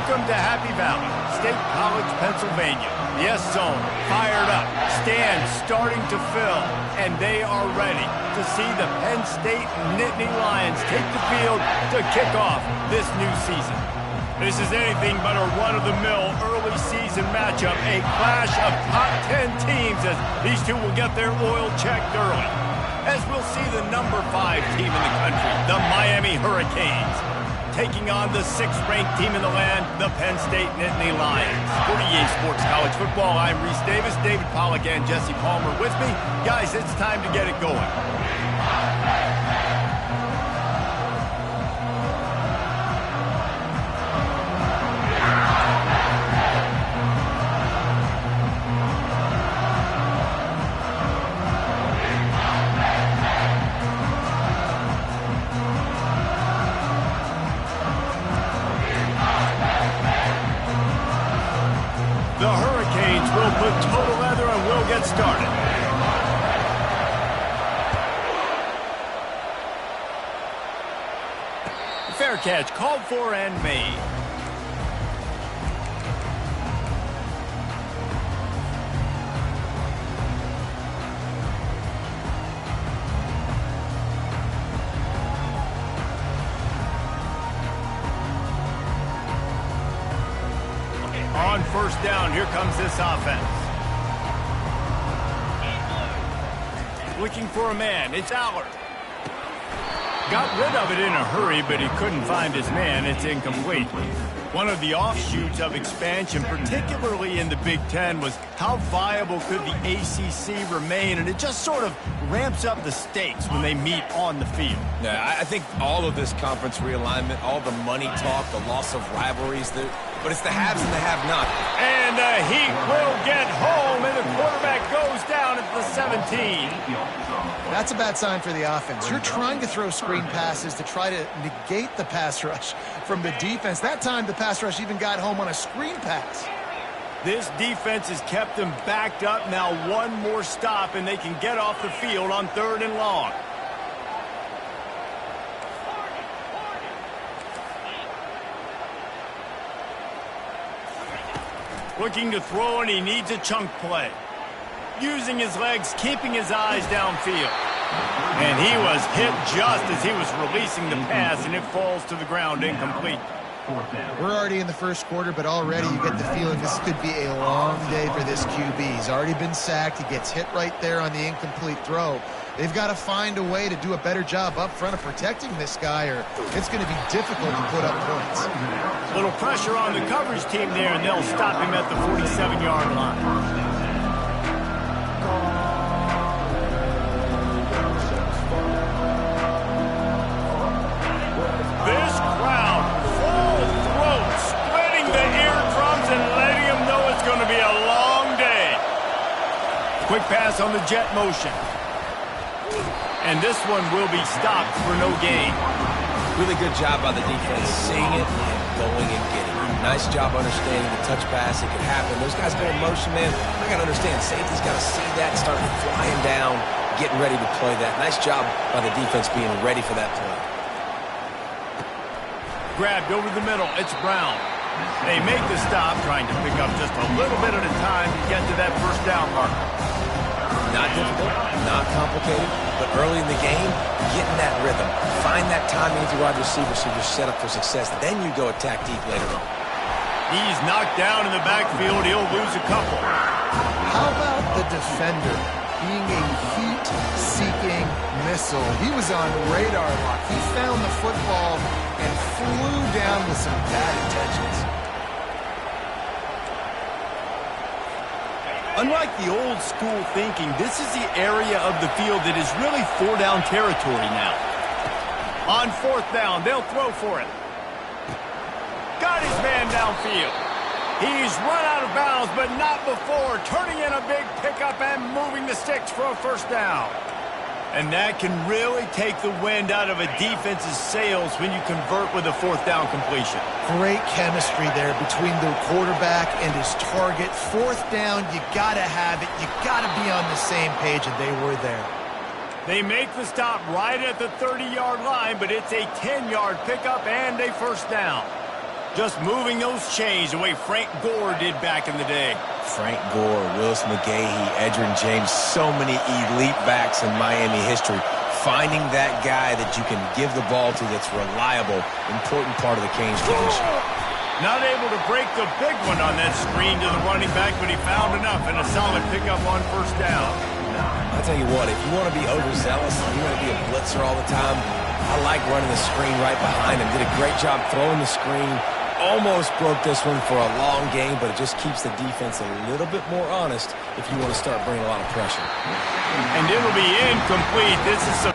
Welcome to Happy Valley, State College, Pennsylvania. The S-Zone fired up, stands starting to fill, and they are ready to see the Penn State Nittany Lions take the field to kick off this new season. This is anything but a run-of-the-mill early season matchup, a clash of top 10 teams as these two will get their oil checked early. As we'll see the number 5 team in the country, the Miami Hurricanes, taking on the 6th-ranked team in the land, the Penn State Nittany Lions. For EA Sports College Football, I'm Reese Davis, David Pollack, and Jesse Palmer with me. Guys, it's time to get it going. The Hurricanes will put total leather and we'll get started. Fair catch called for and made. On first down, here comes this offense. Looking for a man, it's Allard. Got rid of it in a hurry, but he couldn't find his man. It's incomplete. One of the offshoots of expansion, particularly in the Big Ten, was how viable could the ACC remain, and it just sort of ramps up the stakes when they meet on the field. Yeah, I think all of this conference realignment, all the money talk, the loss of rivalries, but it's the haves and the have-not. And the Heat will get home, and the quarterback goes down at the 17. That's a bad sign for the offense. You're trying to throw screen passes to try to negate the pass rush from the defense. That time, the pass rush even got home on a screen pass. This defense has kept them backed up. Now one more stop, and they can get off the field on 3rd and long. Looking to throw, and he needs a chunk play. Using his legs, keeping his eyes downfield. And he was hit just as he was releasing the pass, and it falls to the ground incomplete. We're already in the first quarter, but already you get the feeling this could be a long day for this QB. He's already been sacked. He gets hit right there on the incomplete throw. They've got to find a way to do a better job up front of protecting this guy, or it's going to be difficult to put up points. Little pressure on the coverage team there, and they'll stop him at the 47-yard line. This crowd, full throat, splitting the eardrums and letting them know it's going to be a long day. Quick pass on the jet motion. And this one will be stopped for no gain. Really good job by the defense, seeing it and going and getting it. Nice job understanding the touch pass. It could happen. Those guys go in motion, man. I got to understand, safety's got to see that, start flying down, getting ready to play that. Nice job by the defense being ready for that play. Grabbed over the middle. It's Brown. They make the stop, trying to pick up just a little bit at a time to get to that first down mark. Not difficult, not complicated, but early in the game, getting that rhythm. Find that timing with your wide receiver so you're set up for success. Then you go attack deep later on. He's knocked down in the backfield. He'll lose a couple. How about the defender being a heat-seeking missile? He was on radar lock. He found the football and flew down with some bad intentions. Unlike the old school thinking, this is the area of the field that is really 4-down territory now. On 4th down, they'll throw for it. Got his man downfield. He's run out of bounds, but not before. Turning in a big pickup and moving the sticks for a first down. And that can really take the wind out of a defense's sails when you convert with a 4th down completion. Great chemistry there between the quarterback and his target. 4th down, you got to have it. You got to be on the same page, and they were there. They make the stop right at the 30-yard line, but it's a 10-yard pickup and a first down. Just moving those chains the way Frank Gore did back in the day. Frank Gore, Willis McGahee, Edgerrin James, so many elite backs in Miami history. Finding that guy that you can give the ball to that's reliable, important part of the Canes tradition. Not able to break the big one on that screen to the running back, but he found enough and a solid pickup on first down. I'll tell you what, if you want to be overzealous and you want to be a blitzer all the time, I like running the screen right behind him. Did a great job throwing the screen. Almost broke this one for a long game, but it just keeps the defense a little bit more honest if you want to start bringing a lot of pressure. And it'll be incomplete. This is some...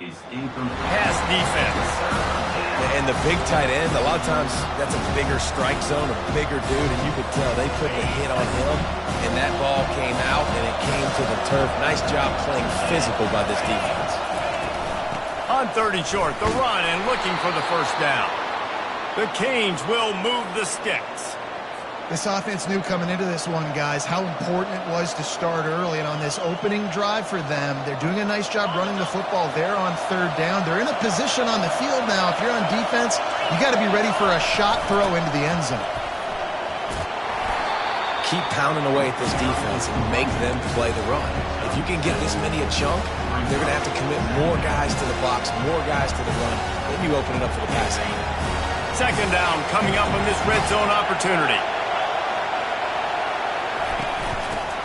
pass defense. And the big tight end, a lot of times that's a bigger strike zone, a bigger dude, and you could tell they put the hit on him, and that ball came out, and it came to the turf. Nice job playing physical by this defense. On 3rd and short, the run and looking for the first down. The Canes will move the sticks. This offense knew coming into this one, guys, how important it was to start early. And on this opening drive for them, they're doing a nice job running the football there on 3rd down. They're in a position on the field now. If you're on defense, you got to be ready for a shot throw into the end zone. Keep pounding away at this defense and make them play the run. If you can get this many a chunk, they're going to have to commit more guys to the box, more guys to the run. Then you open it up for the passing. 2nd down coming up on this red zone opportunity.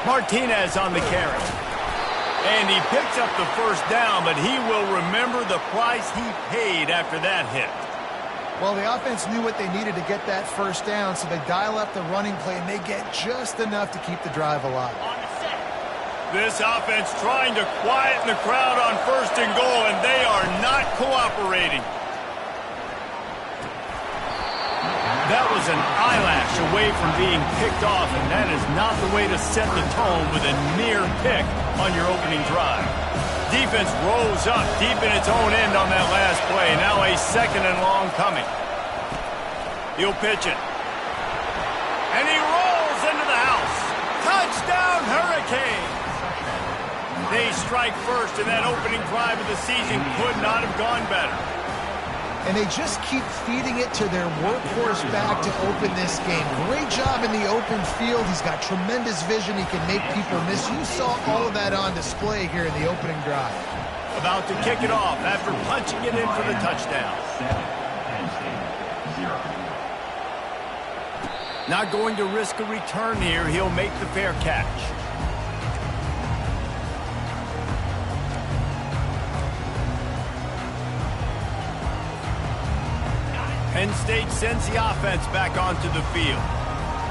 Martinez on the carry. And he picks up the first down, but he will remember the price he paid after that hit. Well, the offense knew what they needed to get that first down, so they dial up the running play, and they get just enough to keep the drive alive. This offense trying to quieten the crowd on 1st and goal, and they are not cooperating. That was an eyelash away from being picked off, and that is not the way to set the tone with a near pick on your opening drive. Defense rose up deep in its own end on that last play. Now a 2nd and long coming. He'll pitch it. And he rolls into the house. Touchdown, Hurricanes! They strike first, and that opening drive of the season could not have gone better. And they just keep feeding it to their workhorse back to open this game. Great job in the open field. He's got tremendous vision. He can make people miss. You saw all of that on display here in the opening drive. About to kick it off after punching it in for the touchdown. Not going to risk a return here. He'll make the fair catch. Penn State sends the offense back onto the field.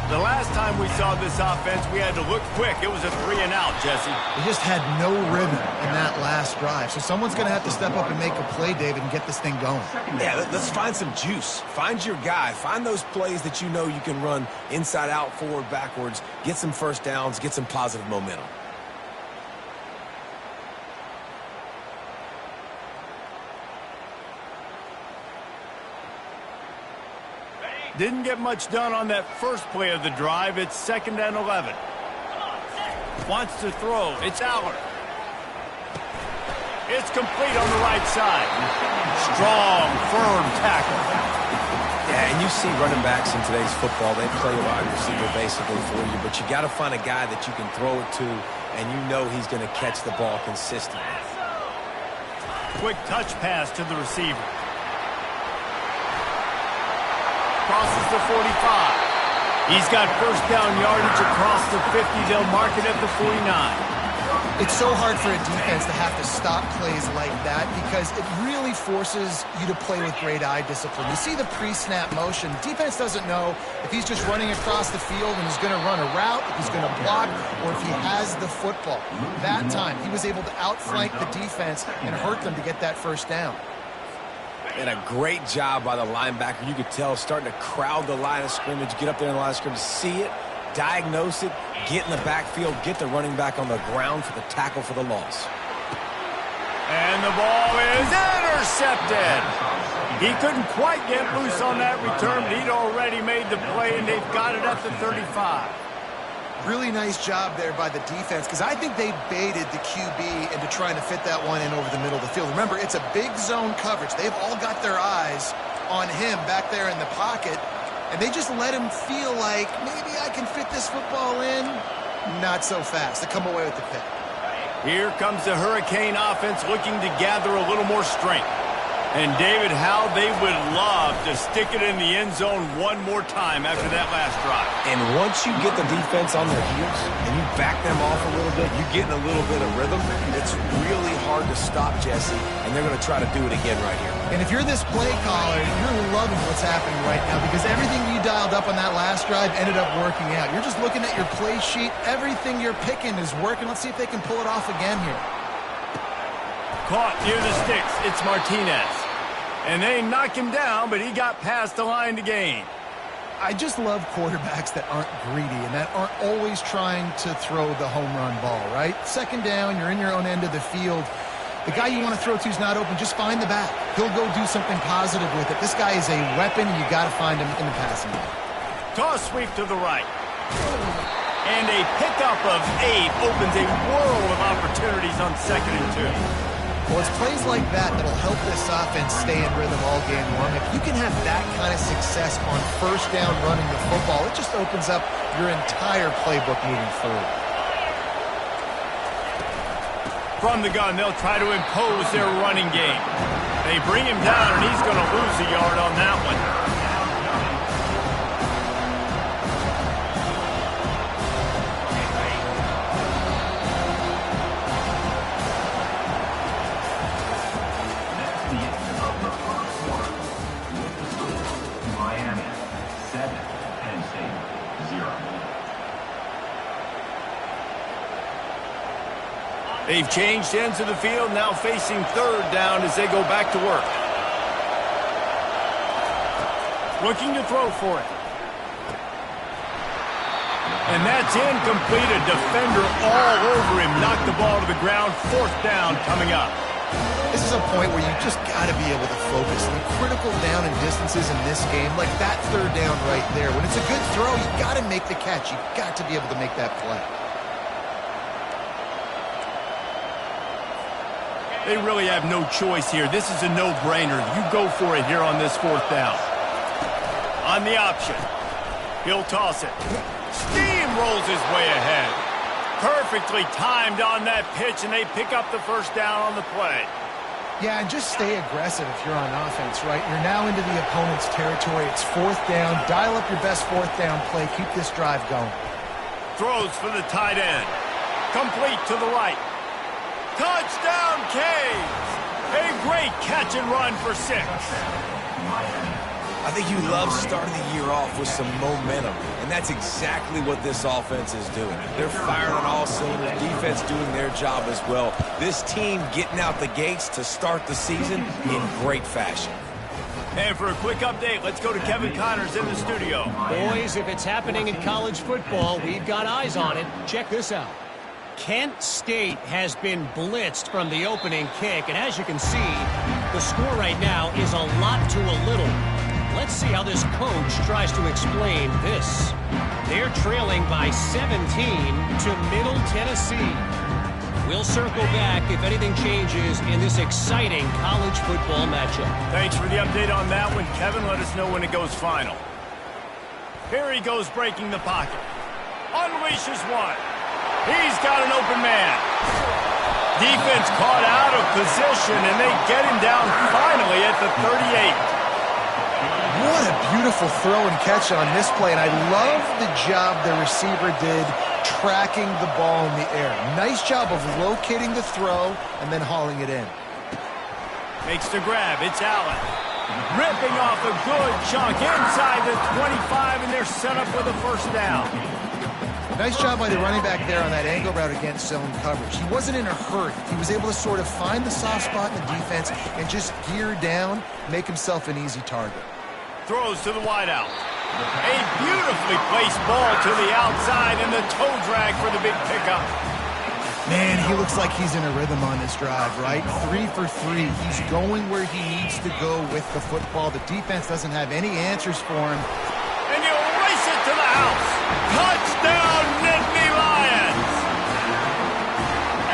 The last time we saw this offense, we had to look quick. It was a 3-and-out, Jesse. They just had no rhythm in that last drive. So someone's going to have to step up and make a play, David, and get this thing going. Yeah, let's find some juice. Find your guy. Find those plays that you know you can run inside out, forward, backwards. Get some first downs. Get some positive momentum. Didn't get much done on that first play of the drive. It's 2nd and 11. Wants to throw. It's Aller. It's complete on the right side. Strong, firm tackle. Yeah, and you see running backs in today's football, they play a wide receiver basically for you, but you got to find a guy that you can throw it to, and you know he's going to catch the ball consistently. Quick touch pass to the receiver. Crosses the 45. He's got first down yardage across the 50. They'll mark it at the 49. It's so hard for a defense to have to stop plays like that because it really forces you to play with great eye discipline. You see the pre-snap motion. Defense doesn't know if he's just running across the field and he's going to run a route, if he's going to block, or if he has the football. That time, he was able to outflank the defense and hurt them to get that first down. And a great job by the linebacker. You could tell starting to crowd the line of scrimmage, get up there in the line of scrimmage, see it, diagnose it, get in the backfield, get the running back on the ground for the tackle for the loss. And the ball is intercepted. He couldn't quite get loose on that return, but he'd already made the play, and they've got it at the 35. Really nice job there by the defense, because I think they baited the QB into trying to fit that one in over the middle of the field. Remember, it's a big zone coverage. They've all got their eyes on him back there in the pocket, and they just let him feel like, maybe I can fit this football in. Not so fast. They come away with the pick. Here comes the Hurricane offense looking to gather a little more strength. And, David, how they would love to stick it in the end zone one more time after that last drive. And once you get the defense on their heels and you back them off a little bit, you get in a little bit of rhythm, it's really hard to stop, Jesse, and they're going to try to do it again right here. And if you're this play caller, you're loving what's happening right now, because everything you dialed up on that last drive ended up working out. You're just looking at your play sheet. Everything you're picking is working. Let's see if they can pull it off again here. Caught near the sticks. It's Martinez. And they knock him down, but he got past the line to gain. I just love quarterbacks that aren't greedy and that aren't always trying to throw the home run ball, right? Second down, you're in your own end of the field. The guy you want to throw to is not open. Just find the back. He'll go do something positive with it. This guy is a weapon. You got to find him in the passing game. Toss sweep to the right. And a pickup of 8 opens a world of opportunities on 2nd and 2. Well, it's plays like that that'll help this offense stay in rhythm all game long. If you can have that kind of success on first down running the football, it just opens up your entire playbook moving forward. From the gun, they'll try to impose their running game. They bring him down, and he's going to lose a yard on that one. They've changed ends of the field, now facing 3rd down as they go back to work. Looking to throw for it. And that's incomplete. A defender all over him. Knocked the ball to the ground. 4th down coming up. This is a point where you just got to be able to focus. The critical down and distances in this game, like that 3rd down right there. When it's a good throw, you got to make the catch. You got to be able to make that play. They really have no choice here. This is a no-brainer. You go for it here on this 4th down. On the option. He'll toss it. Steamrolls his way ahead. Perfectly timed on that pitch, and they pick up the 1st down on the play. Yeah, and just stay aggressive if you're on offense, right? You're now into the opponent's territory. It's 4th down. Dial up your best 4th down play. Keep this drive going. Throws for the tight end. Complete to the right. Touchdown, Canes! A great catch and run for 6. I think you love starting the year off with some momentum, and that's exactly what this offense is doing. They're firing on all cylinders, defense doing their job as well. This team getting out the gates to start the season in great fashion. And for a quick update, let's go to Kevin Connors in the studio. Boys, if it's happening in college football, we've got eyes on it. Check this out. Kent State has been blitzed from the opening kick, and as you can see, the score right now is a lot to a little. Let's see how this coach tries to explain this. They're trailing by 17 to Middle Tennessee. We'll circle back if anything changes in this exciting college football matchup. Thanks for the update on that one, Kevin. Let us know when it goes final. Here he goes breaking the pocket. Unleashes one. He's got an open man. Defense caught out of position, and they get him down finally at the 38. What a beautiful throw and catch on this play, and I love the job the receiver did tracking the ball in the air. Nice job of locating the throw and then hauling it in. Makes the grab. It's Allen. Ripping off a good chunk inside the 25, and they're set up with a 1st down. Nice job by the running back there on that angle route against zone coverage. He wasn't in a hurry. He was able to sort of find the soft spot in the defense and just gear down, make himself an easy target. Throws to the wideout. A beautifully placed ball to the outside and the toe drag for the big pickup. Man, he looks like he's in a rhythm on this drive, right? 3 for 3. He's going where he needs to go with the football. The defense doesn't have any answers for him. And he'll race it to the house. Touchdown, Nittany Lions!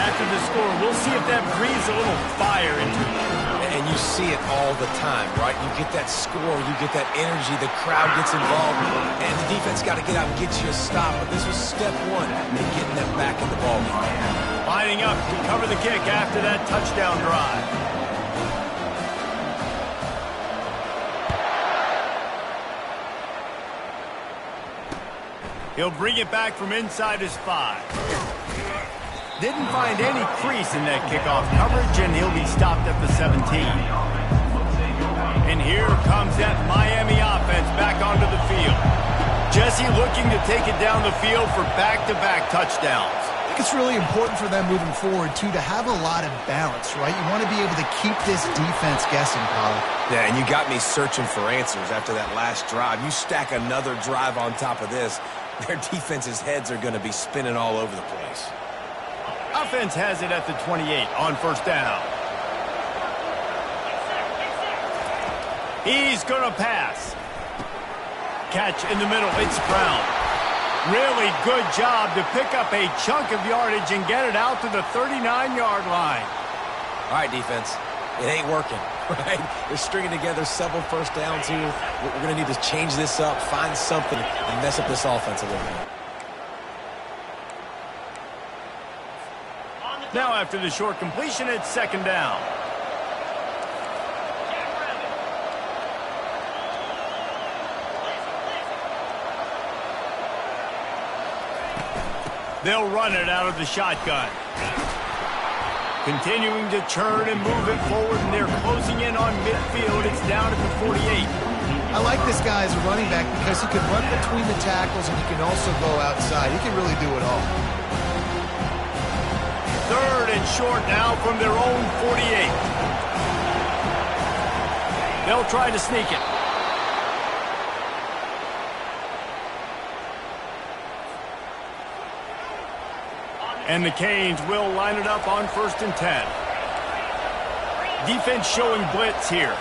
After the score, we'll see if that breathes a little fire into them. And you see it all the time, right? You get that score, you get that energy, the crowd gets involved, and the defense got to get out and get you a stop. But this was step one in getting them back in the ballgame. Lining up to cover the kick after that touchdown drive. He'll bring it back from inside his 5. Didn't find any crease in that kickoff coverage, and he'll be stopped at the 17. And here comes that Miami offense back onto the field. Jesse looking to take it down the field for back-to-back touchdowns. I think it's really important for them moving forward, too, to have a lot of balance, right? You want to be able to keep this defense guessing, Paul. Yeah, and you got me searching for answers after that last drive. You stack another drive on top of this, their defense's heads are going to be spinning all over the place. Offense has it at the 28 on first down. He's going to pass. Catch in the middle. It's Brown. Really good job to pick up a chunk of yardage and get it out to the 39-yard line. All right, defense. It ain't working, right? They're stringing together several first downs here. We're going to need to change this up, find something, and mess up this offense a little bit. Now after the short completion, it's second down. They'll run it out of the shotgun. Continuing to churn and move it forward, and they're closing in on midfield. It's down at the 48. I like this guy as a running back because he can run between the tackles and he can also go outside. He can really do it all. Third and short now from their own 48. They'll try to sneak it. And the Canes will line it up on 1st and 10. Defense showing blitz here.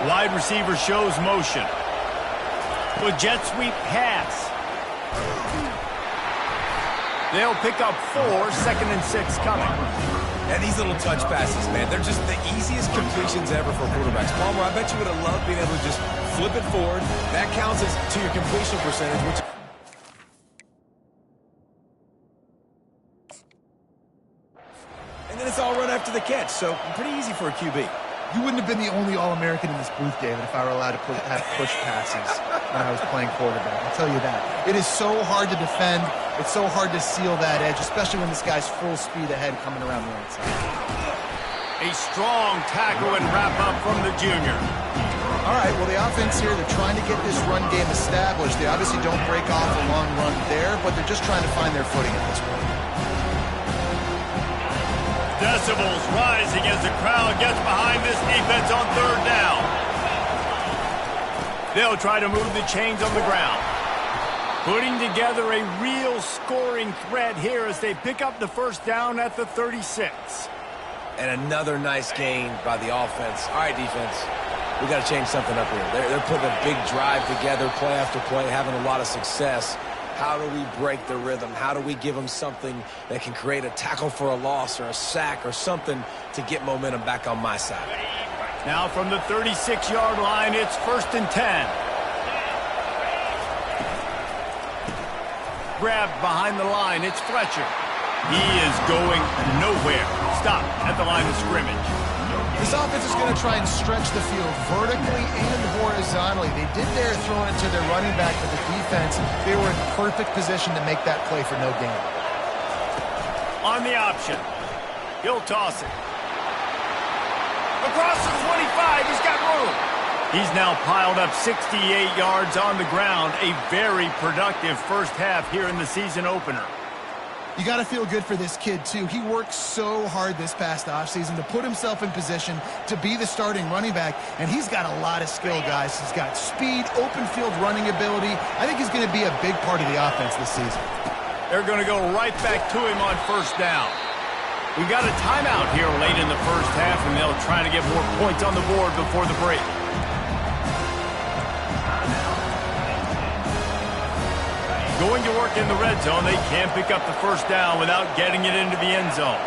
Wide receiver shows motion. With jet sweep pass. They'll pick up 4, 2nd and 6 coming. And these little touch passes, man, they're just the easiest completions ever for quarterbacks. Palmer, I bet you would have loved being able to just flip it forward. That counts as to your completion percentage, which... And then it's all run after the catch, so pretty easy for a QB. You wouldn't have been the only All-American in this booth, David, if I were allowed to have push passes when I was playing quarterback. I'll tell you that. It is so hard to defend. It's so hard to seal that edge, especially when this guy's full speed ahead coming around the outside. A strong tackle and wrap-up from the junior. All right, well, the offense here, they're trying to get this run game established. They obviously don't break off a long run there, but they're just trying to find their footing at this point. Decibels rising as the crowd gets behind this defense on 3rd down. They'll try to move the chains on the ground. Putting together a real scoring threat here as they pick up the first down at the 36. And another nice gain by the offense. All right, defense, we got to change something up here. They're putting a big drive together, play after play, having a lot of success. How do we break the rhythm? How do we give them something that can create a tackle for a loss or a sack or something to get momentum back on my side? Now from the 36-yard line, it's 1st and 10. Grabbed behind the line, it's Fletcher. He is going nowhere. Stop at the line of scrimmage. This offense is going to try and stretch the field vertically and horizontally. They did there throwing it to their running back, but the defense, they were in perfect position to make that play for no gain. On the option. He'll toss it. Across the 25, he's got room. He's now piled up 68 yards on the ground, a very productive first half here in the season opener. You got to feel good for this kid, too. He worked so hard this past offseason to put himself in position to be the starting running back, and he's got a lot of skill, guys. He's got speed, open field running ability. I think he's going to be a big part of the offense this season. They're going to go right back to him on first down. We've got a timeout here late in the first half, and they'll try to get more points on the board before the break. Going to work in the red zone, they can't pick up the first down without getting it into the end zone.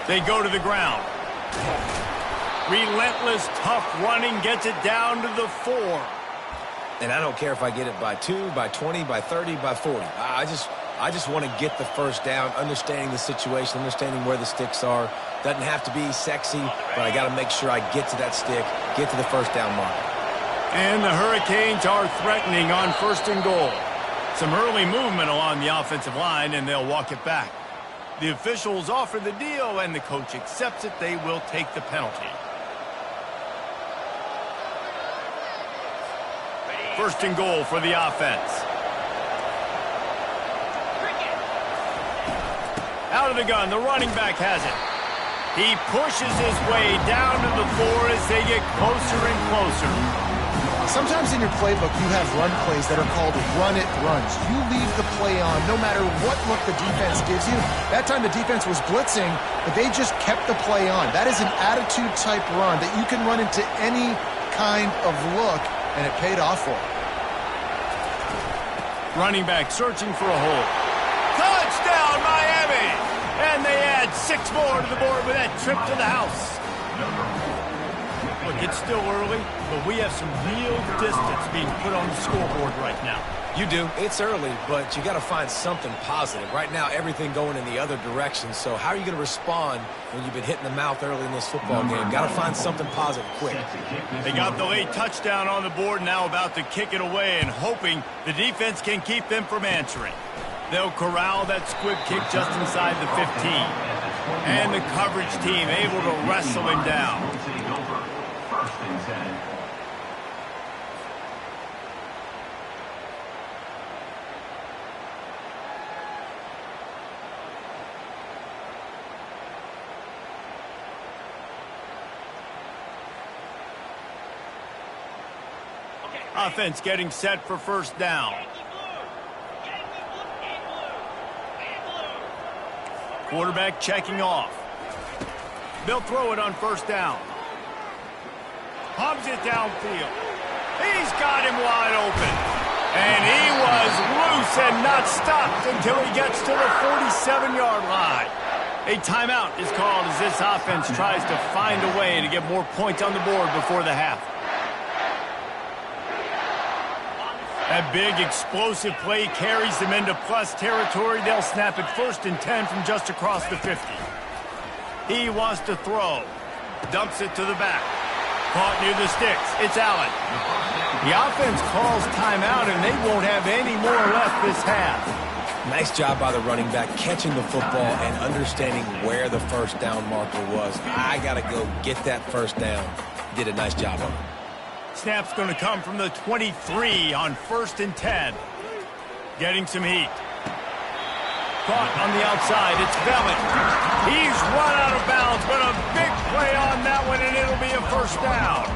They go to the ground. Relentless, tough running gets it down to the 4. And I don't care if I get it by 2, by 20, by 30, by 40. I just want to get the first down, understanding the situation, understanding where the sticks are. Doesn't have to be sexy, but I got to make sure I get to that stick, get to the first down mark. And the Hurricanes are threatening on first and goal. Some early movement along the offensive line, and they'll walk it back. The officials offer the deal, and the coach accepts it. They will take the penalty. First and goal for the offense. Out of the gun, the running back has it. He pushes his way down to the 4 as they get closer and closer. Sometimes in your playbook, you have run plays that are called run-it runs. You leave the play on no matter what look the defense gives you. That time the defense was blitzing, but they just kept the play on. That is an attitude-type run that you can run into any kind of look, and it paid off for him. Running back searching for a hole. Touchdown, Miami! And they add 6 more to the board with that trip to the house. Look, it's still early, but we have some real distance being put on the scoreboard right now. You do. It's early, but you got to find something positive. Right now, everything going in the other direction. So how are you going to respond when you've been hitting the mouth early in this football game? Got to find something positive quick. They got the late touchdown on the board, now about to kick it away and hoping the defense can keep them from answering. They'll corral that squib kick just inside the 15. And the coverage team able to wrestle him down. Offense getting set for first down. Quarterback checking off. They'll throw it on first down. Pumps it downfield. He's got him wide open. And he was loose and not stopped until he gets to the 47-yard line. A timeout is called as this offense tries to find a way to get more points on the board before the half. That big explosive play carries them into plus territory. They'll snap it first and 10 from just across the 50. He wants to throw. Dumps it to the back. Caught near the sticks. It's Allen. The offense calls timeout, and they won't have any more left this half. Nice job by the running back catching the football and understanding where the first down marker was. I got to go get that first down. He did a nice job of it. Snap's going to come from the 23 on first and 10. Getting some heat. Caught on the outside. It's Vellick. He's run out of bounds, but a big play on that one, and it'll be a first down.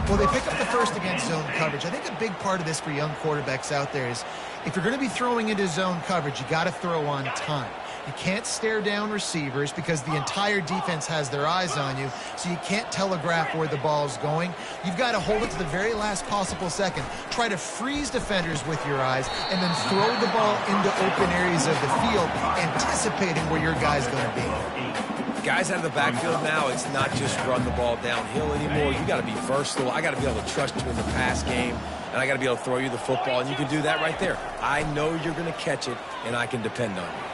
Well, they pick up the first against zone coverage. I think a big part of this for young quarterbacks out there is if you're going to be throwing into zone coverage, you got to throw on time. You can't stare down receivers because the entire defense has their eyes on you, so you can't telegraph where the ball's going. You've got to hold it to the very last possible second. Try to freeze defenders with your eyes and then throw the ball into open areas of the field, anticipating where your guy's going to be. Guys out of the backfield now, it's not just run the ball downhill anymore. You got to be versatile. I got to be able to trust you in the pass game, and I got to be able to throw you the football, and you can do that right there. I know you're going to catch it, and I can depend on you.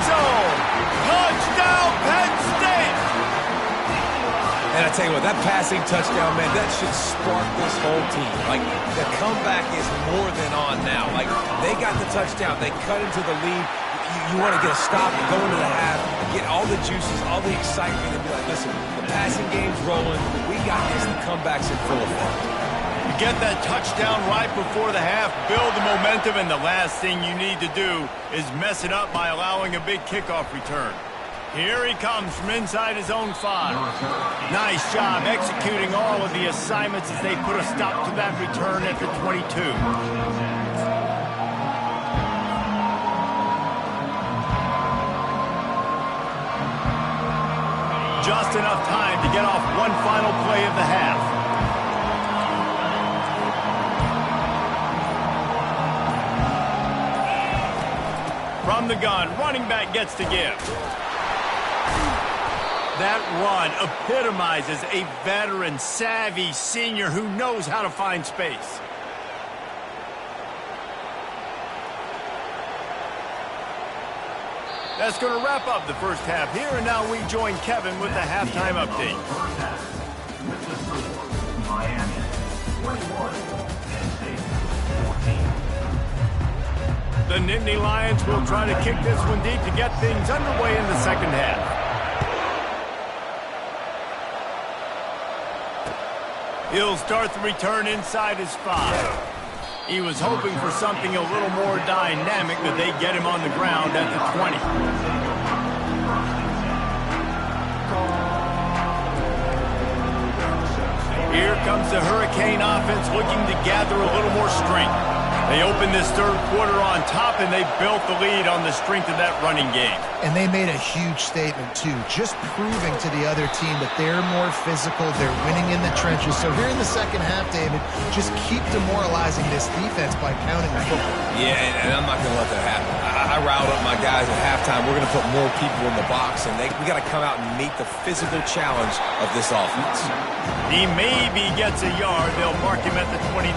Zone. Touchdown, Penn State! And I tell you what, that passing touchdown, man, that should spark this whole team. Like, the comeback is more than on now. Like, they got the touchdown. They cut into the lead. You you want to get a stop and go into the half and get all the juices, all the excitement, and be like, listen, the passing game's rolling. We got this. The comeback's in full effect. You get that touchdown right before the half, build the momentum, and the last thing you need to do is mess it up by allowing a big kickoff return. Here he comes from inside his own 5. Nice job executing all of the assignments as they put a stop to that return at the 22. Just enough time to get off one final play of the half. From the gun, running back gets to give. That run epitomizes a veteran, savvy senior who knows how to find space. That's going to wrap up the first half here, and now we join Kevin with the halftime update. The Nittany Lions will try to kick this one deep to get things underway in the second half. He'll start the return inside his 5. He was hoping for something a little more dynamic, but they get him on the ground at the 20. Here comes the Hurricane offense looking to gather a little more strength. They opened this third quarter on top, and they built the lead on the strength of that running game. And they made a huge statement, too, just proving to the other team that they're more physical, they're winning in the trenches. So here in the second half, David, just keep demoralizing this defense by pounding the football. Yeah, and I'm not going to let that happen. I riled up my guys at halftime. We're going to put more people in the box, and we got to come out and meet the physical challenge of this offense. He maybe gets a yard. They'll mark him at the 29.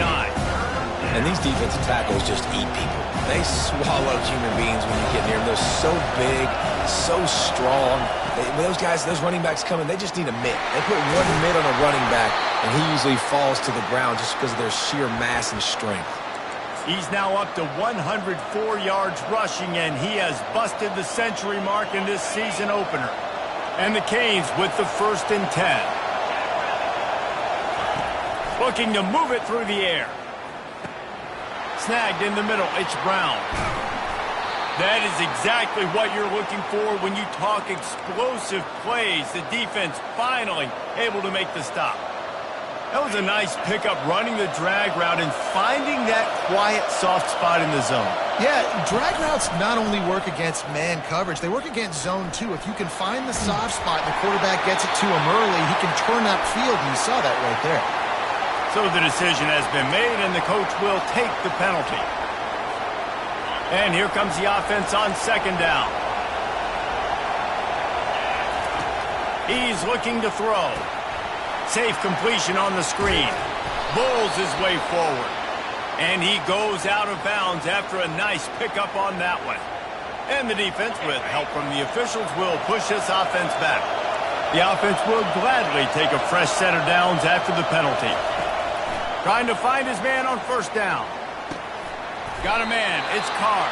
And these defensive tackles just eat people. They swallow human beings when you get near them. They're so big, so strong. When those guys, those running backs come in, they just need a mitt. They put one mitt on a running back, and he usually falls to the ground just because of their sheer mass and strength. He's now up to 104 yards rushing, and he has busted the century mark in this season opener. And the Canes with the 1st and 10. Looking to move it through the air. Snagged in the middle, it's Brown. That is exactly what you're looking for when you talk explosive plays. The defense finally able to make the stop. That was a nice pickup, running the drag route and finding that quiet, soft spot in the zone. Yeah, drag routes not only work against man coverage, they work against zone too. If you can find the soft spot and the quarterback gets it to him early, he can turn that field, and you saw that right there. So the decision has been made, and the coach will take the penalty. And here comes the offense on second down. He's looking to throw. Safe completion on the screen. Bulls his way forward. And he goes out of bounds after a nice pickup on that one. And the defense, with help from the officials, will push this offense back. The offense will gladly take a fresh set of downs after the penalty. Trying to find his man on first down. Got a man. It's Carr.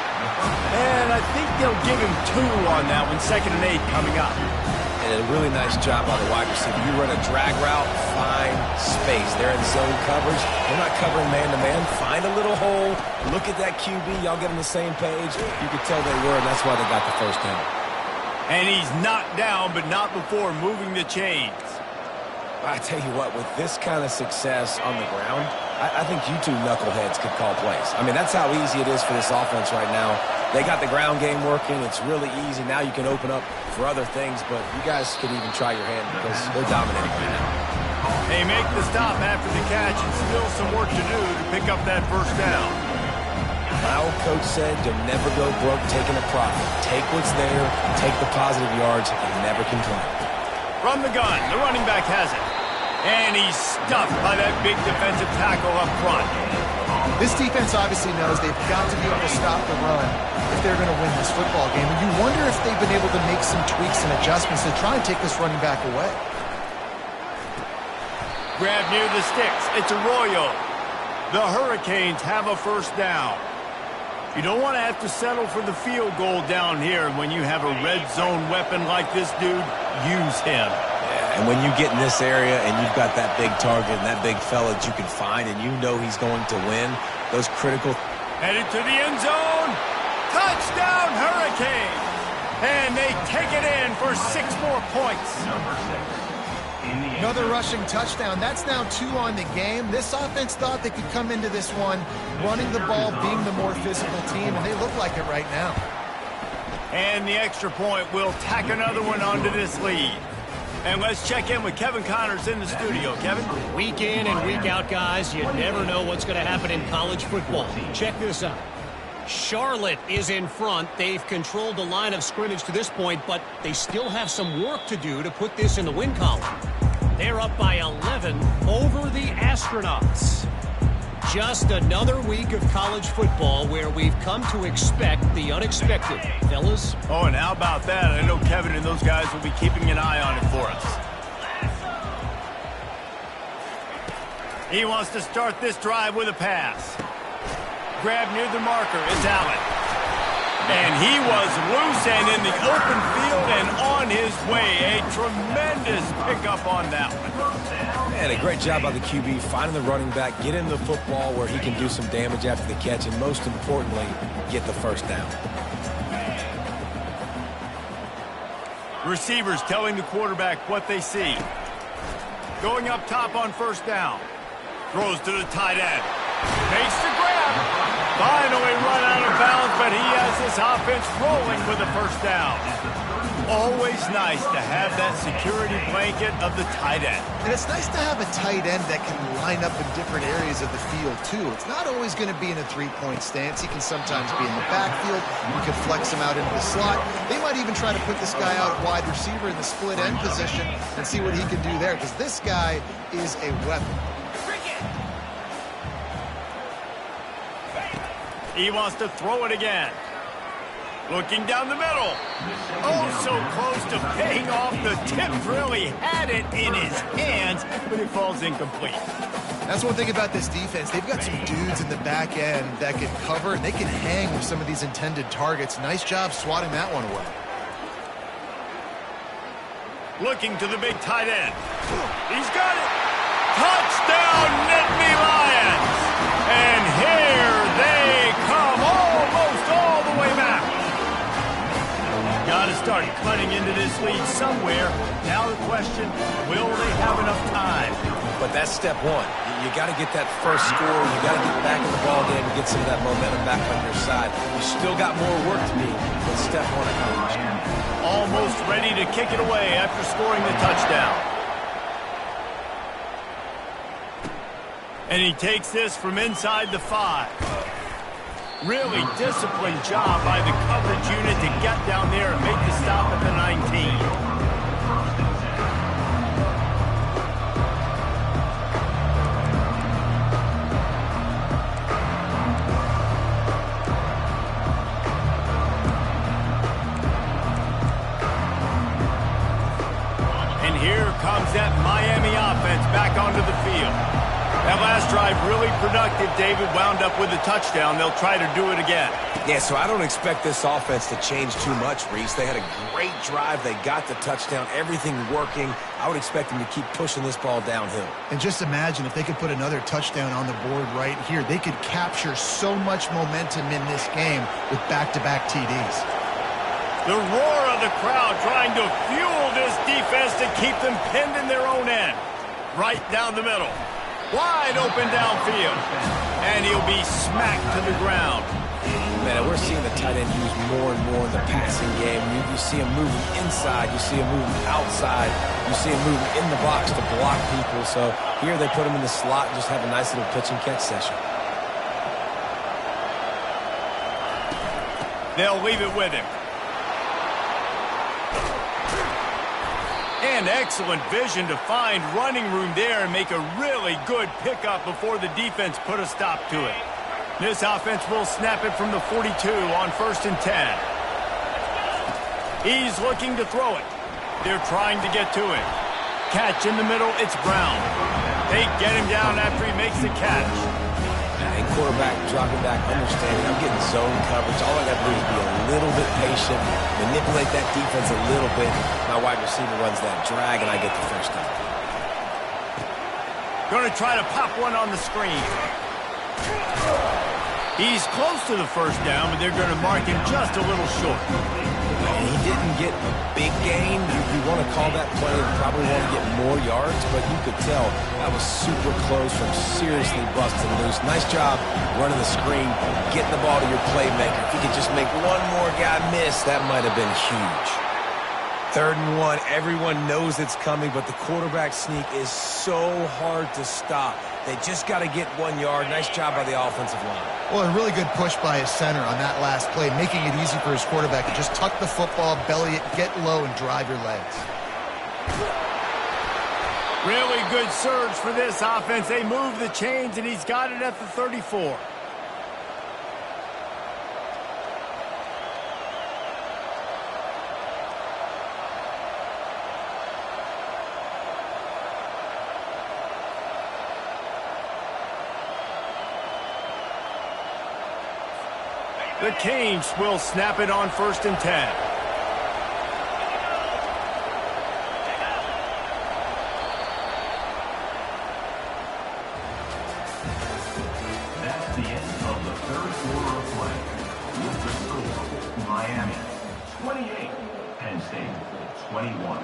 And I think they'll give him 2 on that one. 2nd and 8 coming up. And a really nice job by the wide receiver. You run a drag route, find space. They're in zone coverage. They're not covering man-to-man. Find a little hole. Look at that QB. Y'all get on the same page. You could tell they were, and that's why they got the first down. And he's knocked down, but not before moving the chains. I tell you what, with this kind of success on the ground, I think you two knuckleheads could call plays. I mean, that's how easy it is for this offense right now. They got the ground game working. It's really easy. Now you can open up for other things, but you guys could even try your hand because they're dominating right now. They make the stop after the catch, and still some work to do to pick up that first down. My old coach said, you'll never go broke taking a profit. Take what's there, take the positive yards, and never complain. From the gun, the running back has it. And he's stuffed by that big defensive tackle up front. This defense obviously knows they've got to be able to stop the run if they're going to win this football game. And you wonder if they've been able to make some tweaks and adjustments to try and take this running back away. Grab near the sticks. It's Arroyo. The Hurricanes have a first down. You don't want to have to settle for the field goal down here. When you have a red zone weapon like this dude, use him. Yeah, and when you get in this area and you've got that big target and that big fella that you can find and you know he's going to win, those critical... Headed to the end zone. Touchdown, Hurricanes. And they take it in for 6 more points. Another rushing touchdown. That's now 2 on the game. This offense thought they could come into this one running the ball, being the more physical team, and they look like it right now. And the extra point will tack another one onto this lead. And let's check in with Kevin Connors in the studio. Kevin? Week in and week out, guys, you never know what's going to happen in college football. Check this out. Charlotte is in front. They've controlled the line of scrimmage to this point, but they still have some work to do to put this in the win column. They're up by 11 over the Astronauts. Just another week of college football where we've come to expect the unexpected. Fellas? Oh, and how about that? I know Kevin and those guys will be keeping an eye on it for us. He wants to start this drive with a pass. Grab near the marker. It's Allen. And he was loose and in the open field and on his way. A tremendous pickup on that one. And a great job by the QB finding the running back, get him the football where he can do some damage after the catch, and most importantly, get the first down. Receivers telling the quarterback what they see. Going up top on first down. Throws to the tight end. Makes the grab. Finally run out of bounds, but he has this offense rolling with a first down. Always nice to have that security blanket of the tight end. And it's nice to have a tight end that can line up in different areas of the field, too. It's not always going to be in a three-point stance. He can sometimes be in the backfield. You can flex him out into the slot. They might even try to put this guy out at wide receiver in the split end position and see what he can do there, because this guy is a weapon. He wants to throw it again. Looking down the middle. Oh, so close to paying off. The tip really had it in his hands, but it falls incomplete. That's one thing about this defense. They've got some dudes in the back end that can cover, and they can hang with some of these intended targets. Nice job swatting that one away. Looking to the big tight end. He's got it. Touchdown, Nittany Lions. And here they come almost all the way back. Got to start cutting into this lead somewhere. Now the question, will they have enough time? But that's step one. You got to get that first score. You got to get back in the ball game and get some of that momentum back on your side. You still got more work to do, but step one accomplished. Almost ready to kick it away after scoring the touchdown. And he takes this from inside the 5. Really disciplined job by the coverage unit to get down there and make the stop at the 19. And here comes that Miami offense back onto the field. That last drive really productive. David wound up with a touchdown. They'll try to do it again. Yeah, so I don't expect this offense to change too much, Reese. They had a great drive. They got the touchdown. Everything working. I would expect them to keep pushing this ball downhill. And just imagine if they could put another touchdown on the board right here. They could capture so much momentum in this game with back-to-back TDs. The roar of the crowd trying to fuel this defense to keep them pinned in their own end. Right down the middle. Wide open downfield. And he'll be smacked to the ground. Man, we're seeing the tight end used more and more in the passing game. You see him moving inside. You see him moving outside. You see him moving in the box to block people. So here they put him in the slot and just have a nice little pitch and catch session. They'll leave it with him. And excellent vision to find running room there and make a really good pickup before the defense put a stop to it. This offense will snap it from the 42 on 1st and 10. He's looking to throw it. They're trying to get to it. Catch in the middle, it's Brown. They get him down after he makes the catch. quarterback dropping back, understanding I'm getting zone coverage. All I got to do is be a little bit patient, manipulate that defense a little bit. My wide receiver runs that drag, and I get the first down. Going to try to pop one on the screen. He's close to the first down, but they're going to mark him just a little short. And he didn't get a big gain. You want to call that play and probably want to get more yards, but you could tell that was super close from seriously busting loose. Nice job running the screen, getting the ball to your playmaker. If he could just make one more guy miss, that might have been huge. 3rd and 1, everyone knows it's coming, but the quarterback sneak is so hard to stop. They just got to get 1 yard. Nice job by the offensive line. Well, a really good push by his center on that last play, making it easy for his quarterback to just tuck the football, belly it, get low, and drive your legs. Really good surge for this offense. They move the chains, and he's got it at the 34. The Canes will snap it on 1st and 10. That's the end of the 3rd quarter of play. With the score, Miami 28, Penn State 21.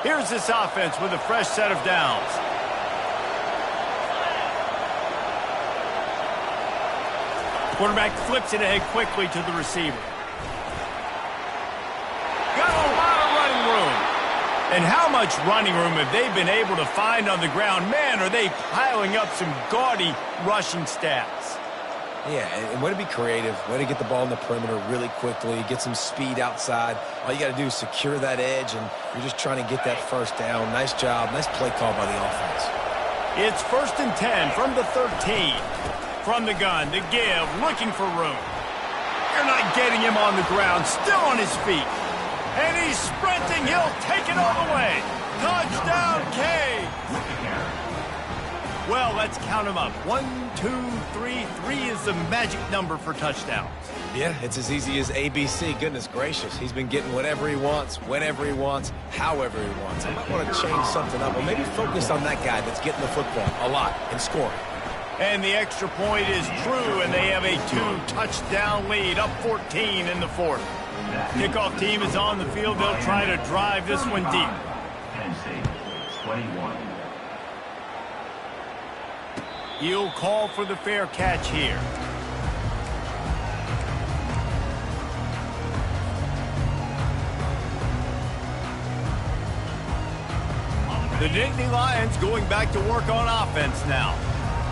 Here's this offense with a fresh set of downs. Quarterback flips it ahead quickly to the receiver. Got a lot of running room. And how much running room have they been able to find on the ground? Man, are they piling up some gaudy rushing stats. Yeah, and way to be creative, way to get the ball in the perimeter really quickly, get some speed outside. All you got to do is secure that edge, and you're just trying to get that first down. Nice job, nice play call by the offense. It's 1st and 10 from the 13. From the gun, to give, looking for room. You're not getting him on the ground, still on his feet. And he's sprinting, he'll take it all the way. Touchdown, K. Well, let's count them up. 1, 2, 3. 3 is the magic number for touchdowns. Yeah, it's as easy as ABC. Goodness gracious, he's been getting whatever he wants, whenever he wants, however he wants. I might want to change something up, or maybe focus on that guy that's getting the football a lot and scoring. And the extra point is true, and they have a 2-touchdown lead, up 14 in the 4th. Kickoff team is on the field. They'll try to drive this one deep. Penn State 21. He'll call for the fair catch here. The Nittany Lions going back to work on offense now.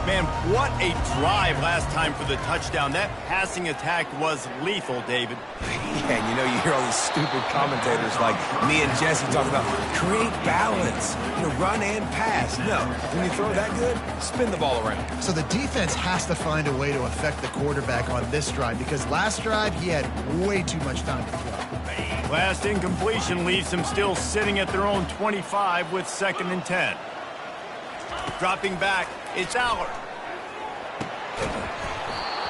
Man, what a drive last time for the touchdown. That passing attack was lethal, David. Yeah, and you know, you hear all these stupid commentators like me and Jesse talking about create balance, run and pass. No, when you throw that good, spin the ball around. So the defense has to find a way to affect the quarterback on this drive, because last drive he had way too much time to throw. Last incompletion leaves them still sitting at their own 25 with 2nd and 10. Dropping back, it's Allard.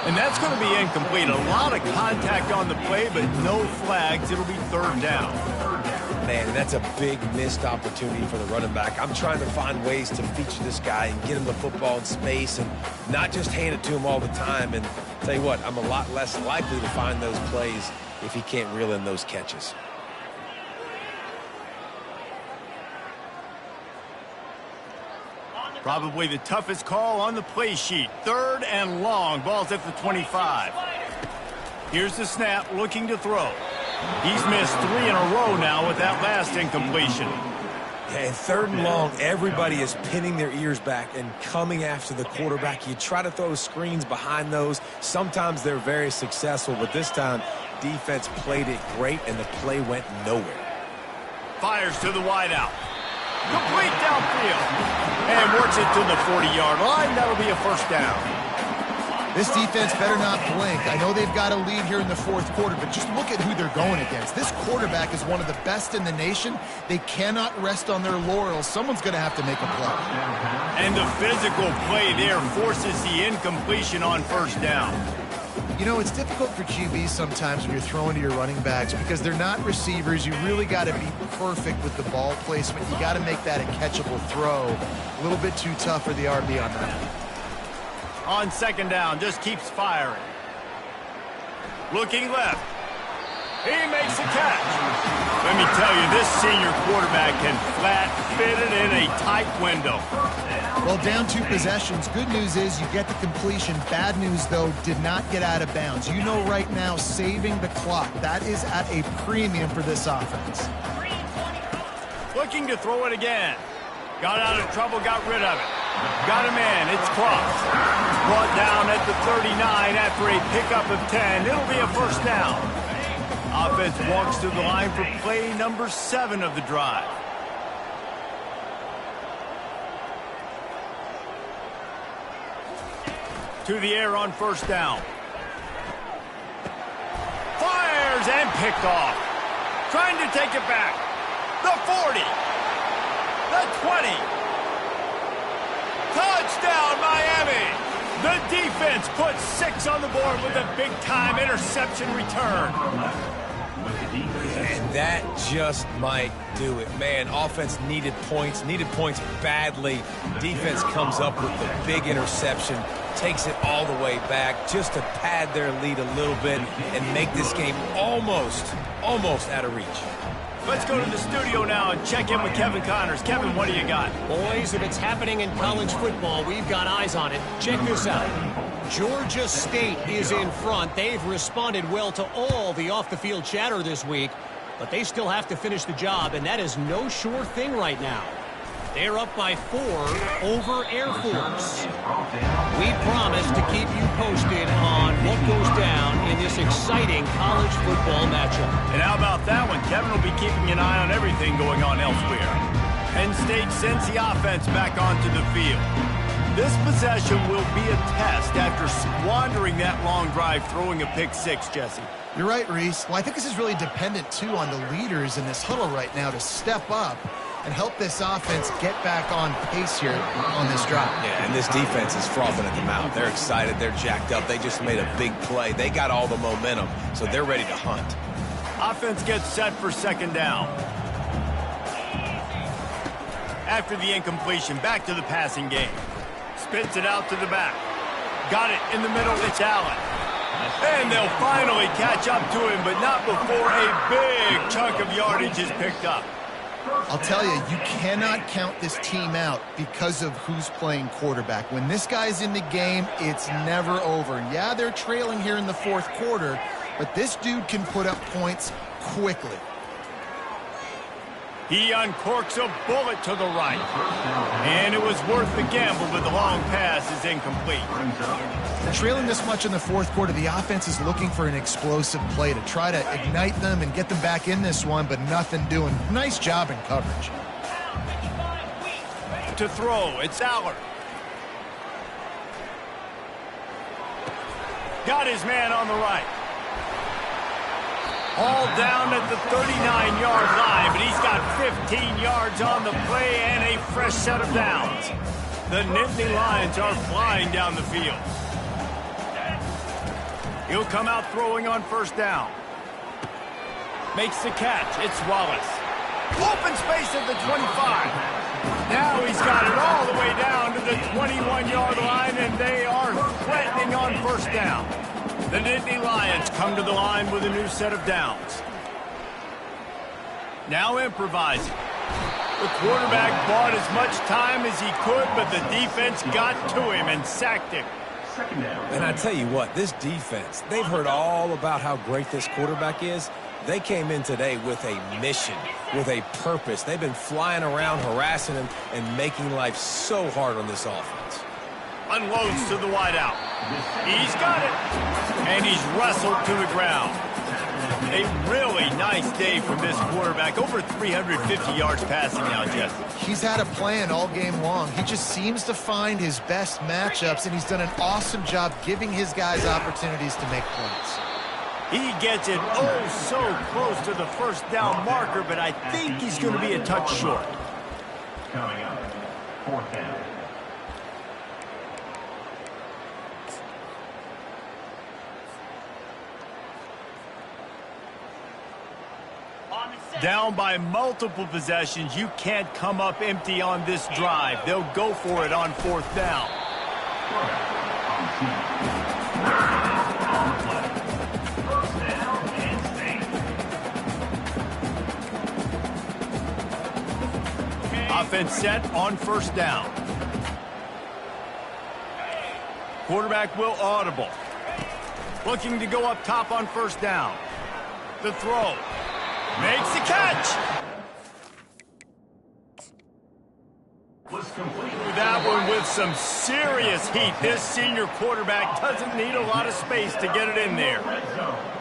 And that's going to be incomplete. A lot of contact on the play, but no flags. It'll be 3rd down. Man, that's a big missed opportunity for the running back. I'm trying to find ways to feature this guy and get him the football in space and not just hand it to him all the time. And tell you what, I'm a lot less likely to find those plays if he can't reel in those catches. Probably the toughest call on the play sheet. 3rd and long. Ball's at the 25. Here's the snap, looking to throw. He's missed 3 in a row now with that last incompletion. Yeah, 3rd and long, everybody is pinning their ears back and coming after the quarterback. You try to throw screens behind those. Sometimes they're very successful, but this time, defense played it great, and the play went nowhere. Fires to the wideout. Complete downfield. And works it to the 40-yard line. That'll be a 1st down. This defense better not blink. I know they've got a lead here in the fourth quarter, but just look at who they're going against. This quarterback is one of the best in the nation. They cannot rest on their laurels. Someone's going to have to make a play. And the physical play there forces the incompletion on first down. You know, it's difficult for QBs sometimes when you're throwing to your running backs because they're not receivers. You really got to be perfect with the ball placement. You got to make that a catchable throw. A little bit too tough for the RB on that. On second down, just keeps firing. Looking left. He makes a catch. Let me tell you, this senior quarterback can flat fit it in a tight window. Well, down 2 possessions. Good news is you get the completion. Bad news, though, did not get out of bounds. You know right now, saving the clock. That is at a premium for this offense. Looking to throw it again. Got out of trouble, got rid of it. Got him in. It's crossed. Brought down at the 39 after a pickup of 10. It'll be a first down. Offense walks to the line for play number 7 of the drive. To the air on first down. Fires and picked off. Trying to take it back. The 40. The 20. Touchdown, Miami! The defense puts 6 on the board with a big-time interception return. And that just might do it. Man, offense needed points badly. Defense comes up with the big interception, takes it all the way back just to pad their lead a little bit and make this game almost out of reach. Let's go to the studio now and check in with Kevin Connors. Kevin, what do you got? Boys, if it's happening in college football, we've got eyes on it. Check this out. Georgia State is in front. They've responded well to all the off-the-field chatter this week, but they still have to finish the job, and that is no sure thing right now. They're up by 4 over Air Force. We promise to keep you posted on what goes down in this exciting college football matchup. And how about that one? Kevin will be keeping an eye on everything going on elsewhere. Penn State sends the offense back onto the field. This possession will be a test after squandering that long drive throwing a pick 6, Jesse. You're right, Reese. Well, I think this is really dependent, too, on the leaders in this huddle right now to step up and help this offense get back on pace here on this drive. Yeah, and this defense is frothing at the mouth. They're excited. They're jacked up. They just made a big play. They got all the momentum, so they're ready to hunt. Offense gets set for second down. After the incompletion, back to the passing game. Spits it out to the back. Got it in the middle. It's Allen. And they'll finally catch up to him, but not before a big chunk of yardage is picked up. I'll tell you, you cannot count this team out because of who's playing quarterback. When this guy's in the game, it's never over. Yeah, they're trailing here in the fourth quarter, but this dude can put up points quickly. He uncorks a bullet to the right. And it was worth the gamble, but the long pass is incomplete. Trailing this much in the fourth quarter, the offense is looking for an explosive play to try to ignite them and get them back in this one, but nothing doing. Nice job in coverage. To throw, it's Aller. Got his man on the right. All down at the 39-yard line, but he's got 15 yards on the play and a fresh set of downs. The Nittany Lions are flying down the field. He'll come out throwing on first down. Makes the catch. It's Wallace. Open space at the 25. Now he's got it all the way down to the 21-yard line, and they are threatening on first down. The Nittany Lions come to the line with a new set of downs. Now improvising. The quarterback bought as much time as he could, but the defense got to him and sacked him. And I tell you what, this defense, they've heard all about how great this quarterback is. They came in today with a mission, with a purpose. They've been flying around, harassing him, and making life so hard on this offense. Unloads to the wideout. He's got it. And he's wrestled to the ground. A really nice day from this quarterback. Over 350 yards passing now, Jeff. He's had a plan all game long. He just seems to find his best matchups, and he's done an awesome job giving his guys opportunities to make points. He gets it oh so close to the first down marker, but I think he's going to be a touch short. Coming up, 4th down. Down by multiple possessions, you can't come up empty on this drive. They'll go for it on 4th down. Offense set on 1st down. Quarterback will audible. Looking to go up top on 1st down. The throw. Makes the catch. That one with some serious heat. This senior quarterback doesn't need a lot of space to get it in there.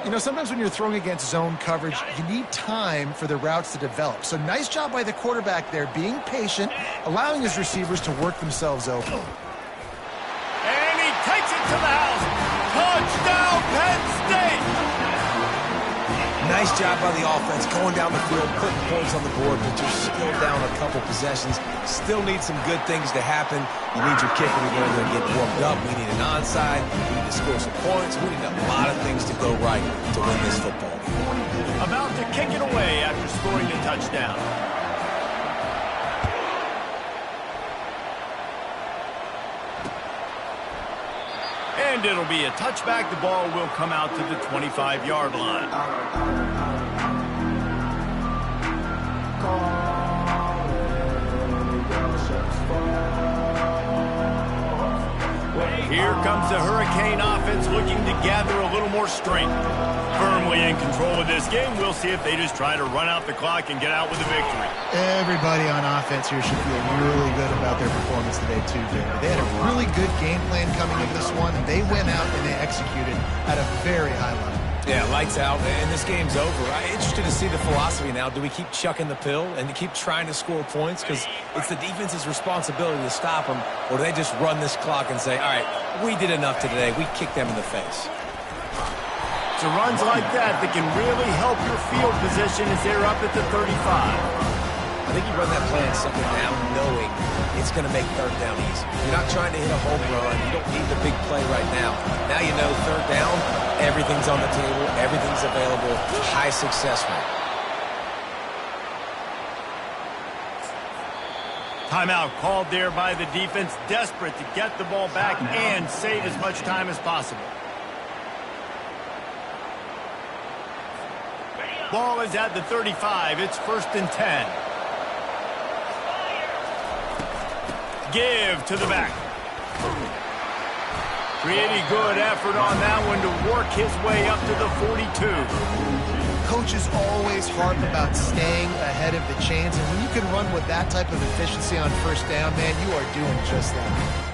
You know, sometimes when you're throwing against zone coverage, you need time for the routes to develop. So nice job by the quarterback there, being patient, allowing his receivers to work themselves open. And he takes it to the house. Touchdown, Penn State. Nice job by the offense, going down the field, putting points on the board, but you're still down a couple possessions. Still need some good things to happen. You need your kicker to go in there and get warmed up. We need an onside. We need to score some points. We need a lot of things to go right to win this football game. About to kick it away after scoring a touchdown. And it'll be a touchback. The ball will come out to the 25-yard line. Here comes the Hurricane offense looking to gather a little more strength. Firmly in control of this game. We'll see if they just try to run out the clock and get out with a victory. Everybody on offense here should feel really good about their performance today, too, David. They had a really good game plan coming into this one, and they went out and they executed at a very high level. Yeah, lights out, and this game's over. I'm interested to see the philosophy now. Do we keep chucking the pill and to keep trying to score points? Because it's the defense's responsibility to stop them, or do they just run this clock and say, all right, we did enough today. We kicked them in the face. So runs like that can really help your field position as they're up at the 35. I think you run that play on 2nd down knowing it's going to make 3rd down easy. You're not trying to hit a home run. You don't need the big play right now. Now you know 3rd down, everything's on the table, everything's available, high success rate. Timeout called there by the defense, desperate to get the ball back and save as much time as possible. Ball is at the 35. It's 1st and 10. Give to the back. Pretty good effort on that one to work his way up to the 42. Coaches always harp about staying ahead of the chains, and when you can run with that type of efficiency on 1st down, man, you are doing just that.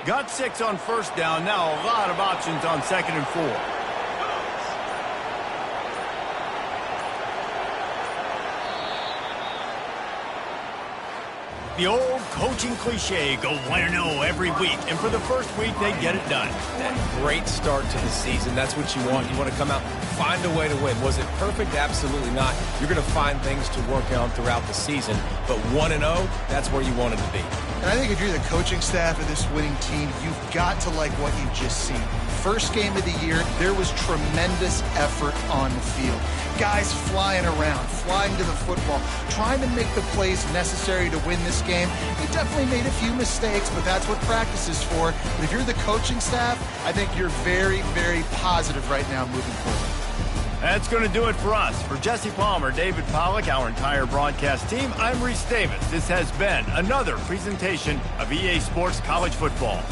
Got 6 on 1st down. Now a lot of options on 2nd and 4. The old coaching cliche, go 1-0 every week. And for the first week, they get it done. That great start to the season. That's what you want. You want to come out, find a way to win. Was it perfect? Absolutely not. You're going to find things to work on throughout the season. But 1-0, that's where you wanted to be. And I think if you're the coaching staff of this winning team, you've got to like what you've just seen. First game of the year, there was tremendous effort on the field. Guys flying around, flying to the football, trying to make the plays necessary to win this game. You definitely made a few mistakes, but that's what practice is for. But if you're the coaching staff, I think you're very, very positive right now moving forward. That's going to do it for us. For Jesse Palmer, David Pollack, our entire broadcast team, I'm Reese Davis. This has been another presentation of EA Sports College Football.